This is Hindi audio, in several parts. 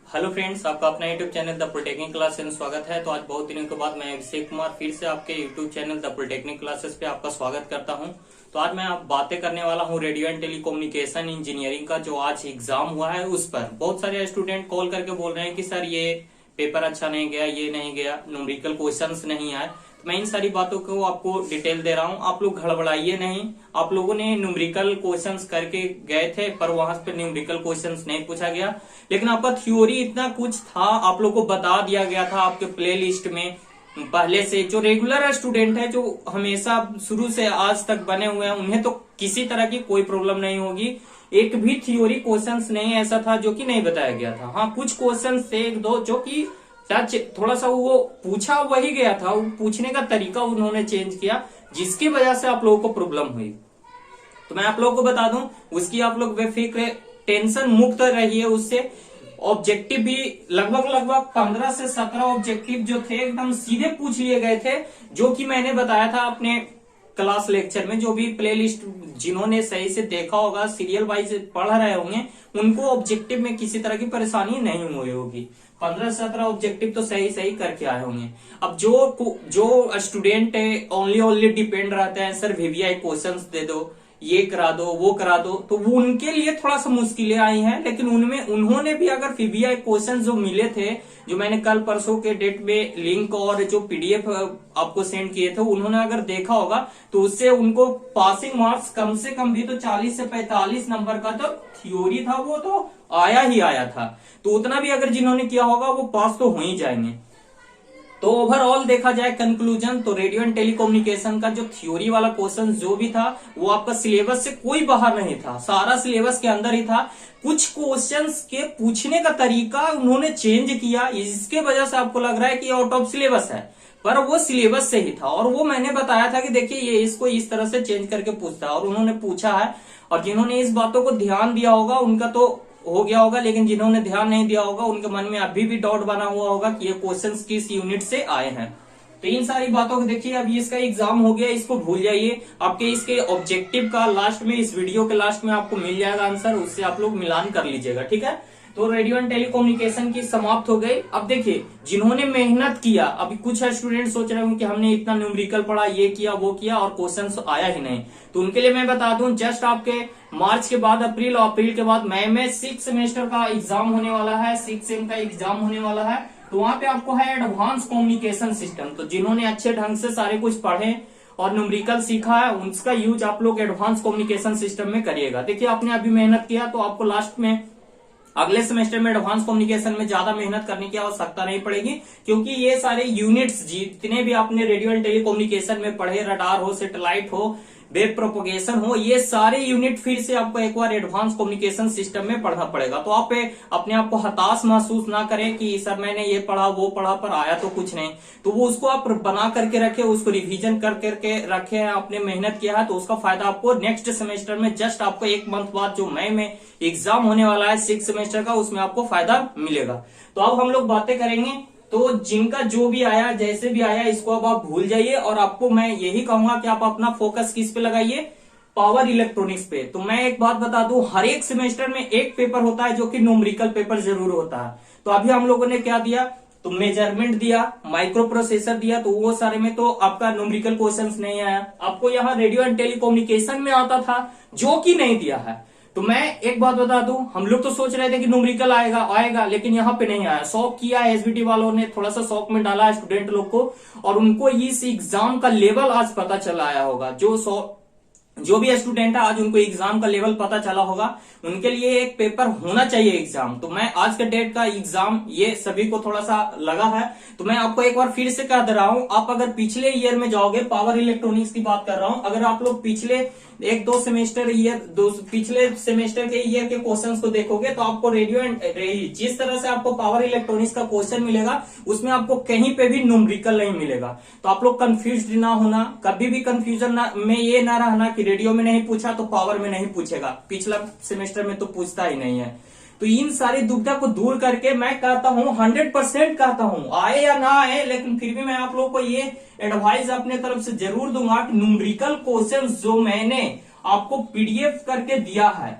हेलो फ्रेंड्स, आपका अपना YouTube channel the polytechnic class में स्वागत है। तो आज बहुत दिनों के बाद मैं अभिषेक कुमार फिर से आपके YouTube channel the polytechnic classes पे आपका स्वागत करता हूं। तो आज मैं आप बातें करने वाला हूं रेडियो एंड टेलीकम्युनिकेशन इंजीनियरिंग का जो आज एग्जाम हुआ है उस पर। बहुत सारे स्टूडेंट कॉल करके बोल रहे हैं कि सर ये पेपर अच्छा नहीं गया, ये नहीं गया, न्यूमेरिकल क्वेश्चंस नहीं आए। तो मैं इन सारी बातों को आपको डिटेल दे रहा हूं। आप लोग घबराइए नहीं। आप लोगों ने न्यूमेरिकल क्वेश्चंस करके गए थे पर वहां पे न्यूमेरिकल क्वेश्चंस नहीं पूछा गया, लेकिन आपका थ्योरी इतना कुछ था, आप लोग को बता दिया गया था आपके प्ले लिस्ट में पहले से। जो रेगुलर स्टूडेंट है, जो हमेशा शुरू से आज तक बने हुए हैं, उन्हें तो किसी तरह की कोई प्रॉब्लम नहीं होगी। एक भी थ्योरी क्वेश्चंस नहीं ऐसा था जो कि नहीं बताया गया था। हाँ, कुछ क्वेश्चंस थे एक दो जो कि टच थोड़ा सा वो पूछा वही गया था, वो पूछने का तरीका उन्होंने चेंज किया, जिसकी वजह से आप लोगों को प्रॉब्लम हुई। तो मैं आप लोगों को बता दूं, उसकी आप लोग बेफिक्र टेंशन मुक्त रहिए। उससे ऑब्जेक्टिव भी लगभग 15 से 17 ऑब्जेक्टिव जो थे एकदम सीधे पूछ लिए गए थे, जो कि मैंने बताया था अपने क्लास लेक्चर में। जो भी प्लेलिस्ट जिन्होंने सही से देखा होगा, सीरियल वाइज पढ़ रहे होंगे, उनको ऑब्जेक्टिव में किसी तरह की परेशानी नहीं हुई होगी। 15-17 ऑब्जेक्टिव तो सही करके आए होंगे। अब जो स्टूडेंट ओनली डिपेंड रहते हैं, सर वीवीआई क्वेश्चंस दे दो, ये करा दो, वो करा दो, तो वो उनके लिए थोड़ा सा मुश्किलें आई हैं। लेकिन उनमें उन्होंने भी अगर वीवीआई क्वेश्चन जो मिले थे, जो मैंने कल परसों के डेट में लिंक और जो पीडीएफ आपको सेंड किए थे, उन्होंने अगर देखा होगा तो उससे उनको पासिंग मार्क्स कम से कम भी तो 40 से 45 नंबर का तो थ्योरी था, वो तो आया ही आया था। तो उतना भी अगर जिन्होंने किया होगा वो पास तो हो ही जाएंगे। तो ओवरऑल देखा जाए कंक्लूजन, तो रेडियो एंड टेलीकम्युनिकेशन का जो थ्योरी वाला क्वेश्चन जो भी था वो आपका सिलेबस से कोई बाहर नहीं था, सारा सिलेबस के अंदर ही था। कुछ क्वेश्चंस के पूछने का तरीका उन्होंने चेंज किया, इसके वजह से आपको लग रहा है कि आउट ऑफ सिलेबस है, पर वो सिलेबस से ही था। और वो मैंने बताया था कि देखिए ये इसको इस तरह से चेंज करके पूछता है, और उन्होंने पूछा है। और जिन्होंने इस बातों को ध्यान दिया होगा उनका तो हो गया होगा, लेकिन जिन्होंने ध्यान नहीं दिया होगा उनके मन में अभी भी डाउट बना हुआ होगा कि ये क्वेश्चंस किस यूनिट से आए हैं। तो इन सारी बातों को देखिए, अभी इसका एग्जाम हो गया, इसको भूल जाइए। आपके इसके ऑब्जेक्टिव का लास्ट में, इस वीडियो के लास्ट में आपको मिल जाएगा आंसर, उससे आप लोग मिलान कर लीजिएगा, ठीक है। तो रेडियो एंड टेलीकम्युनिकेशन की समाप्त हो गई। अब देखिए जिन्होंने मेहनत किया, अभी कुछ स्टूडेंट सोच रहे होंगे कि हमने इतना न्यूमेरिकल पढ़ा, ये किया वो किया और क्वेश्चन आया ही नहीं। तो उनके लिए मैं बता दूं, जस्ट आपके मार्च के बाद अप्रैल और अप्रैल के बाद मई में 6 सेमेस्टर का एग्जाम होने वाला है, 6 सेम का एग्जाम होने वाला है। तो वहां पे आपको है एडवांस कम्युनिकेशन सिस्टम। तो जिन्होंने अच्छे ढंग से सारे कुछ पढ़े और न्यूमेरिकल सीखा है, उसका यूज आप लोग एडवांस कम्युनिकेशन सिस्टम में करिएगा। देखिए आपने अभी मेहनत किया तो आपको लास्ट में अगले सेमेस्टर में एडवांस कम्युनिकेशन में ज्यादा मेहनत करने की आवश्यकता नहीं पड़ेगी, क्योंकि ये सारे यूनिट्स जितने भी आपने रेडियो एंड टेलीकम्युनिकेशन में पढ़े, रडार हो, सैटेलाइट हो, वेब प्रोपोगेशन हो, ये सारे यूनिट फिर से आपको एक बार एडवांस कम्युनिकेशन सिस्टम में पढ़ना पड़ेगा। तो आप अपने आप को हताश महसूस ना करें कि सर मैंने ये पढ़ा वो पढ़ा पर आया तो कुछ नहीं। तो वो उसको आप बना करके रखे, उसको रिवीजन कर करके रखे हैं, आपने मेहनत किया है, तो उसका फायदा आपको नेक्स्ट सेमेस्टर में, जस्ट आपको 1 मंथ बाद जो मई में एग्जाम होने वाला है 6 सेमेस्टर का, उसमें आपको फायदा मिलेगा। तो अब हम लोग बातें करेंगे। तो जिनका जो भी आया, जैसे भी आया, इसको अब आप भूल जाइए। और आपको मैं यही कहूंगा कि आप अपना फोकस किस पे लगाइए, पावर इलेक्ट्रॉनिक्स पे। तो मैं एक बात बता दूं, हर एक सेमेस्टर में एक पेपर होता है जो कि न्यूमेरिकल पेपर जरूर होता है। तो अभी हम लोगों ने क्या दिया, तो मेजरमेंट दिया, माइक्रो प्रोसेसर दिया, तो वो सारे में तो आपका न्यूमेरिकल क्वेश्चंस नहीं आया। आपको यहाँ रेडियो एंड टेलीकम्युनिकेशन में आता था, जो कि नहीं दिया है। तो मैं एक बात बता दूं, हम लोग तो सोच रहे थे कि न्यूमेरिकल आएगा, लेकिन यहाँ पे नहीं आया। शॉक किया एसबीटी वालों ने, थोड़ा सा शॉक में डाला स्टूडेंट लोग को, और उनको इस एग्जाम का लेवल आज पता चला आया होगा। जो भी स्टूडेंट है आज उनको एग्जाम का लेवल पता चला होगा, उनके लिए एक पेपर होना चाहिए एग्जाम। तो मैं आज के डेट का एग्जाम ये सभी को थोड़ा सा लगा है, तो मैं आपको एक बार फिर से कह दे रहा हूं, आप अगर पिछले ईयर में जाओगे, पावर इलेक्ट्रॉनिक्स की बात कर रहा हूं, अगर आप लोग पिछले 1-2 सेमेस्टर पिछले सेमेस्टर के ईयर के क्वेश्चंस को देखोगे, तो आपको रेडियो एंड जिस तरह से आपको पावर इलेक्ट्रॉनिक्स का क्वेश्चन मिलेगा, उसमें आपको कहीं पे भी न्यूमेरिकल नहीं मिलेगा। तो आप लोग कंफ्यूज ना होना, कभी भी कंफ्यूजन में ये ना रहना कि रेडियो में नहीं पूछा तो पावर में नहीं पूछेगा, पिछला सेमेस्टर में तो पूछता ही नहीं है। तो इन सारी दुविधा को दूर करके मैं कहता हूं, 100% कहता हूं, आए या ना आए, लेकिन फिर भी मैं आप लोग को ये एडवाइस अपने तरफ से जरूर दूंगा कि न्यूमेरिकल क्वेश्चन जो मैंने आपको पीडीएफ करके दिया है,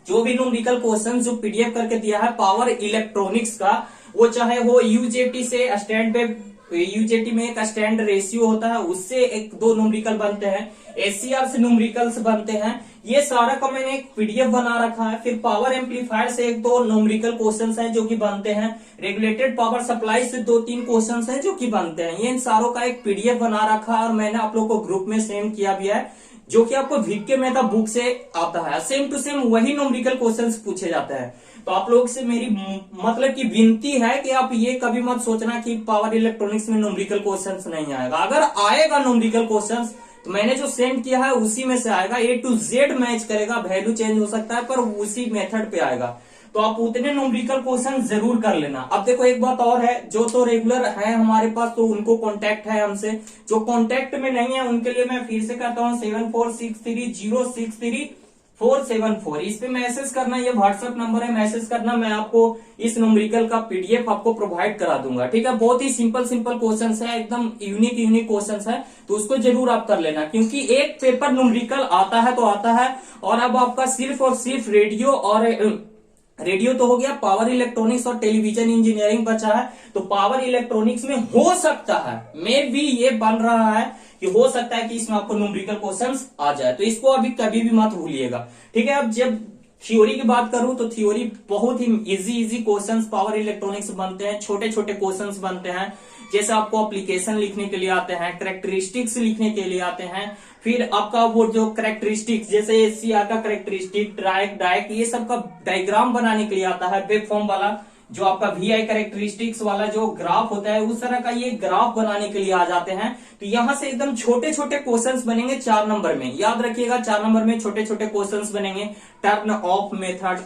जो भी न्यूमेरिकल क्वेश्चन जो पीडीएफ करके दिया है पावर इलेक्ट्रॉनिक्स का, वो चाहे वो यूजेटी से स्टैंड पे, यूजेटी में एक स्टैंड रेशियो होता है, उससे एक दो न्यूमेरिकल बनते हैं, एससीआर से न्यूमेरिकल्स बनते हैं, ये सारा का मैंने एक पीडीएफ बना रखा है। फिर पावर एम्पलीफायर से एक दो न्यूमेरिकल क्वेश्चंस हैं जो कि बनते हैं, रेगुलेटेड पावर सप्लाई से दो तीन क्वेश्चंस हैं जो कि बनते हैं। ये इन सारों का एक पीडीएफ बना रखा है और मैंने आप लोग को ग्रुप में सेंड किया भी है, जो कि आपको वीके मेहता बुक से आता है। सेम टू सेम वही न्यूमेरिकल क्वेश्चंस पूछे जाते हैं। तो आप लोग से मेरी मतलब की विनती है कि आप ये कभी मत सोचना कि पावर इलेक्ट्रॉनिक्स में न्यूमेरिकल क्वेश्चंस नहीं आएगा। अगर आएगा न्यूमेरिकल क्वेश्चंस तो मैंने जो सेंड किया है उसी में से आएगा, A to Z मैच करेगा, वैल्यू चेंज हो सकता है पर उसी मेथड पे आएगा। तो आप उतने न्यूमेरिकल क्वेश्चन जरूर कर लेना। अब देखो एक बात और है, जो तो रेगुलर है हमारे पास तो उनको कांटेक्ट है हमसे, जो कांटेक्ट में नहीं है उनके लिए मैं फिर से कहता हूँ 7463063474, इस पे मैसेज करना, ये व्हाट्सएप नंबर है, मैसेज करना, मैं आपको इस न्यूमेरिकल का पीडीएफ आपको प्रोवाइड करा दूंगा। ठीक है, बहुत ही सिंपल क्वेश्चंस है, एकदम यूनिक क्वेश्चंस है, तो उसको जरूर आप कर लेना, क्योंकि एक पेपर न्यूमेरिकल आता है तो आता है। और अब आपका सिर्फ और सिर्फ रेडियो तो हो गया, पावर इलेक्ट्रॉनिक्स और टेलीविजन इंजीनियरिंग बचा है। तो पावर इलेक्ट्रॉनिक्स में हो सकता है, में भी ये बन रहा है कि हो सकता है कि इसमें आपको न्यूमेरिकल क्वेश्चंस आ जाए, तो इसको अभी कभी भी मत भूलिएगा। ठीक है, अब जब थ्योरी की बात करूं तो थ्योरी बहुत ही इजी क्वेश्चंस पावर इलेक्ट्रॉनिक्स बनते हैं, छोटे छोटे क्वेश्चंस बनते हैं। जैसे आपको एप्लीकेशन लिखने के लिए आते हैं, कैरेक्टरिस्टिक्स लिखने के लिए आते हैं, फिर आपका वो जो कैरेक्टरिस्टिक्स जैसे एससीआर का कैरेक्टरिस्टिक, डायक, ये सब का डायग्राम बनाने के लिए आता है, वेब फॉर्म वाला जो आपका वीआई कैरेक्टरिस्टिक्स वाला जो ग्राफ होता है, उस तरह का ये ग्राफ बनाने के लिए आ जाते हैं। तो यहां से एकदम छोटे छोटे क्वेश्चंस बनेंगे 4 नंबर में, याद रखिएगा 4 नंबर में छोटे छोटे क्वेश्चंस बनेंगे। Turn off method,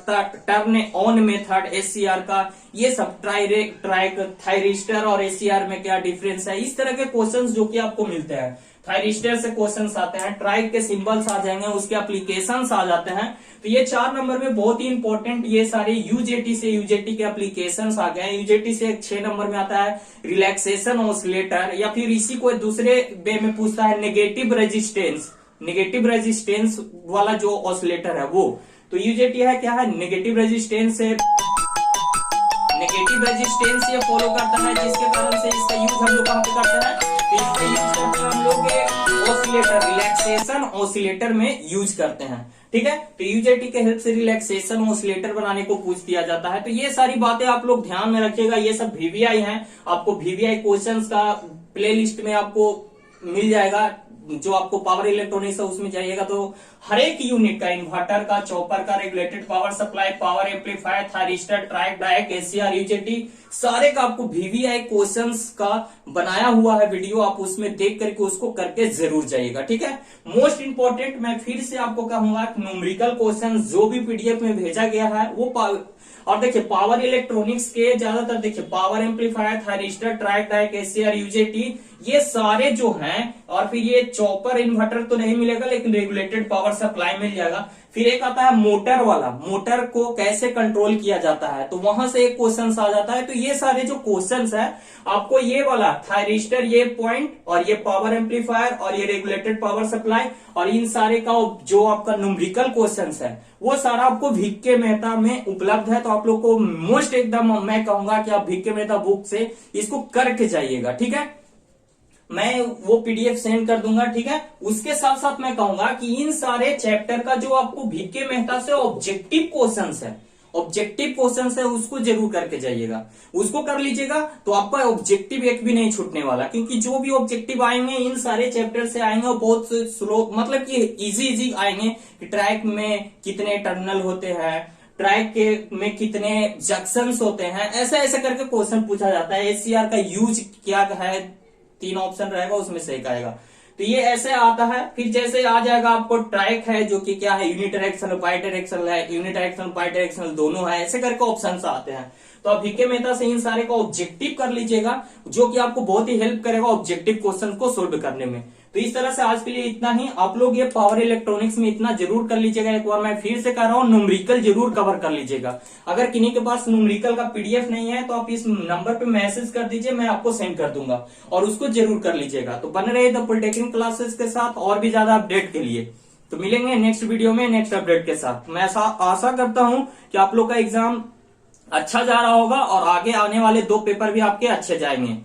turn on method, SCR का, ये सब ट्राइक, थायरिस्टर और एससीआर में क्या डिफरेंस है, इस तरह के क्वेश्चंस जो कि आपको मिलते हैं। थायरिस्टर से क्वेश्चंस आते हैं, ट्राइक के सिंबल्स आ जाएंगे, उसके एप्लीकेशंस आ जाते हैं। तो ये 4 नंबर में बहुत ही इंपॉर्टेंट ये सारे यूजेटी के एप्लीकेशंस आ गए हैं। यूजेटी से 6 नंबर में आता है रिलैक्सेशन ऑसिलेटर, या फिर इसी को दूसरे वे में पूछता है नेगेटिव रेजिस्टेंस वाला जो ऑसिलेटर है वो। तो यूजेटी है क्या है, नेगेटिव रेजिस्टेंस ये फॉलो करता है, जिसके कारण से इसका यूज हम लोग कहां पे करते हैं, इसका यूज करते हैं हम लोग ऑसिलेटर, रिलैक्सेशन ऑसिलेटर में यूज करते हैं। ठीक है, तो यूजेटी के हेल्प से रिलैक्सेशन ऑसिलेटर बनाने को पूछ दिया जाता है। तो ये सारी बातें आप लोग ध्यान में रखिएगा, ये सब वीवीआई हैं। आपको वीवीआई क्वेश्चंस का प्लेलिस्ट में आपको मिल जाएगा, जो आपको पावर इलेक्ट्रॉनिक्स है उसमें जाइएगा तो हर एक यूनिट का, इन्वर्टर का, चॉपर का, regulated power supply, power amplifier, thyristor, triac, diac, SCR, UJT, सारे का आपको वीवीआई क्वेश्चंस का बनाया हुआ है वीडियो, आप उसमें देख करके उसको करके जरूर जाइएगा। ठीक है, मोस्ट इंपॉर्टेंट मैं फिर से आपको कहूंगा, न्यूमेरिकल क्वेश्चन जो भी पीडीएफ में भेजा गया है वो और देखिए पावर इलेक्ट्रॉनिक्स के ज्यादातर देखिए power amplifier, thyristor, triac, diac, SCR, UJT, ये सारे जो हैं, और फिर ये चॉपर इन्वर्टर तो नहीं मिलेगा लेकिन रेगुलेटेड पावर सप्लाई मिल जाएगा। फिर एक आता है मोटर वाला, मोटर को कैसे कंट्रोल किया जाता है, तो वहां से एक क्वेश्चन आ जाता है। तो ये सारे जो क्वेश्चंस है आपको ये वाला थायरिस्टर, ये पॉइंट, और ये पावर एम्पलीफायर, और ये रेगुलेटेड पावर सप्लाई, और इन सारे का जो आपका न्यूमेरिकल क्वेश्चंस है वो सारा आपको वीके मेहता में उपलब्ध है। तो आप लोग को मोस्ट एकदम मैं कहूंगा कि आप वीके मेहता बुक से इसको करके जाइएगा। ठीक है, मैं वो पीडीएफ सेंड कर दूंगा। ठीक है, उसके साथ साथ मैं कहूंगा कि इन सारे चैप्टर का जो आपको वीके मेहता से ऑब्जेक्टिव क्वेश्चंस है उसको जरूर करके जाइएगा, उसको कर लीजिएगा तो आपका ऑब्जेक्टिव एक भी नहीं छूटने वाला, क्योंकि जो भी ऑब्जेक्टिव आएंगे इन सारे चैप्टर से आएंगे और बहुत स्लो, मतलब कि इजी आएंगे कि ट्रैक में कितने टर्मिनल होते हैं, ट्रैक के में कितने जंक्शंस होते हैं, ऐसा करके क्वेश्चन पूछा जाता है। एससीआर का यूज क्या है, 3 ऑप्शन रहेगा उसमें से एक आएगा, तो ये ऐसे आता है। फिर जैसे आ जाएगा आपको ट्रैक है जो कि क्या है, यूनिडायरेक्शनल, बाईडायरेक्शनल है, यूनिडायरेक्शनल बाईडायरेक्शनल दोनों है, ऐसे करके ऑप्शन आते हैं। तो आप वीके मेहता से इन सारे को ऑब्जेक्टिव कर लीजिएगा, जो कि आपको बहुत ही हेल्प करेगा ऑब्जेक्टिव क्वेश्चन को सोल्व करने में। तो इस तरह से आज के लिए इतना ही। आप लोग ये पावर इलेक्ट्रॉनिक्स में इतना जरूर कर लीजिएगा, एक बार मैं फिर से कह रहा हूं, न्यूमेरिकल जरूर कवर कर लीजिएगा। अगर किन्हीं के पास न्यूमेरिकल का पीडीएफ नहीं है तो आप इस नंबर पे मैसेज कर दीजिए, मैं आपको सेंड कर दूंगा, और उसको जरूर कर लीजिएगा। तो बने रहिए द पॉलिटेक्निक क्लासेस के साथ और भी ज्यादा अपडेट के लिए। तो मिलेंगे नेक्स्ट वीडियो में नेक्स्ट अपडेट के साथ। मैं ऐसा आशा करता हूं कि आप लोग का एग्जाम अच्छा जा रहा होगा और आगे आने वाले 2 पेपर भी आपके अच्छे जाएंगे।